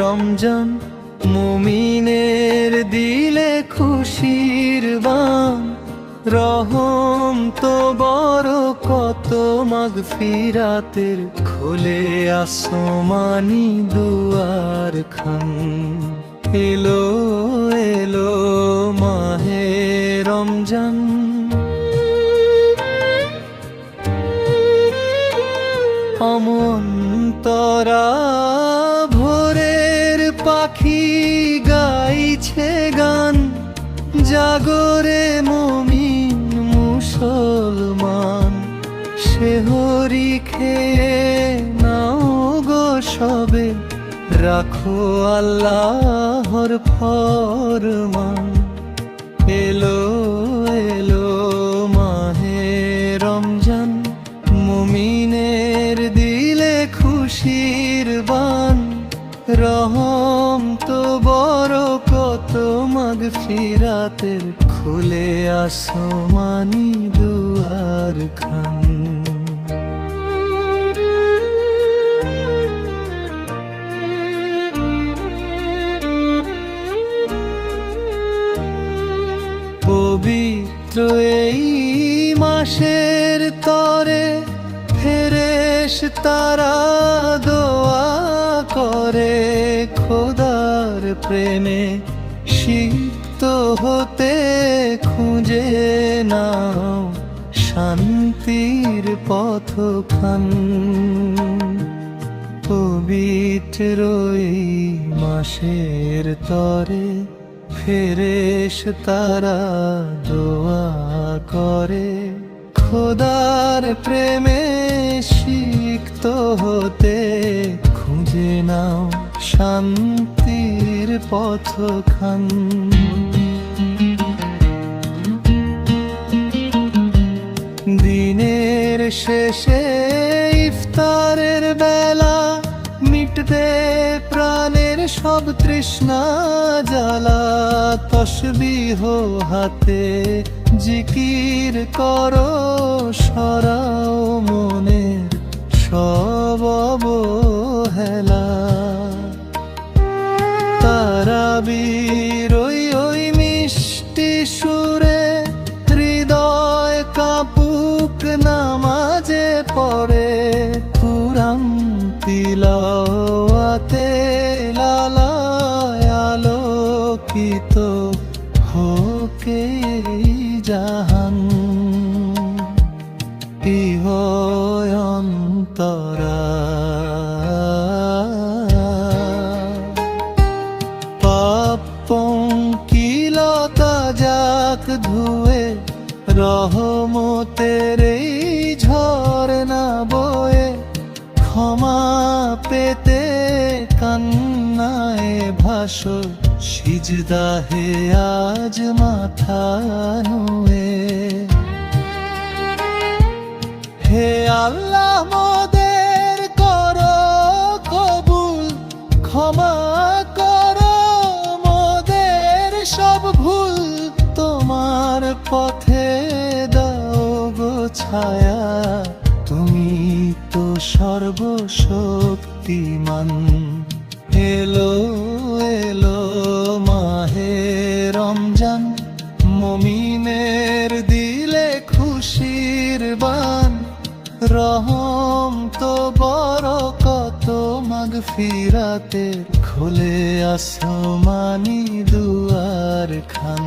রমজান মুমিনের দিলে খুশির বান, রহম তো বড় কত মাগফিরাতের, খোলে আসমানি দুয়ার খান। এলো এলো মাহে রমজান, অমন্তরা ভোরের পাখি গাইছে গান, জাগরে মুমিন মুসলমান। সেহরি খেয়ে নাও গো সবে, রাখো আল্লাহর ফরমান। এলো এলো মাহে রমজান, মুমিনের দিলে খুশির বান, রহম তো বড় কত মাগফিরাতের, খুলে আসমানি দুয়ার খান। পবিত্র এই মাসের তরে ফেরেশতারা দোয়া করে, খোদার প্রেমে সিক্ত হতে খুঁজে নাও শান্তির পথখান। পবিত্র এই মাসের তরে ফেরেশতারা দোয়া করে, খোদার প্রেমে সিক্ত হতে খুঁজে নাও শান্তির পথখান। দিনের শেষে ইফতারের বেলা, মিটবে প্রাণের সব তৃষ্ণা জ্বালা। তসবিহ হাতে জিকির করো, সরাও মনের সব অবহেলা। তারাবির ওই মিষ্টি সুরে হৃদয় কাঁপুক নামাজে পড়ে, কুরআন তিলাওয়াতে লালায় আলোকিত হোকে জাহান। ইহ অন্তরা পাপ পঙ্কিলতা যাক ধুয়ে, রহমতের এই ঝরনা বয়ে। ক্ষমা পেতে কান্নায় ভাসো, সিজদাহে আজ মাথা নুয়ে। হে আল্লাহ মোদের করো কবুল, ক্ষমা করো মোদের সব ভুল। তোমার পথে দাও গো ছায়া, তুমি তো সর্বশক্তিমান। এলো এলো মাহে রমজান, মুমিনের দিলে খুশির বান, রহম তো বড় কত মাগফিরাতের, খোলে আসমানি দুয়ার খান।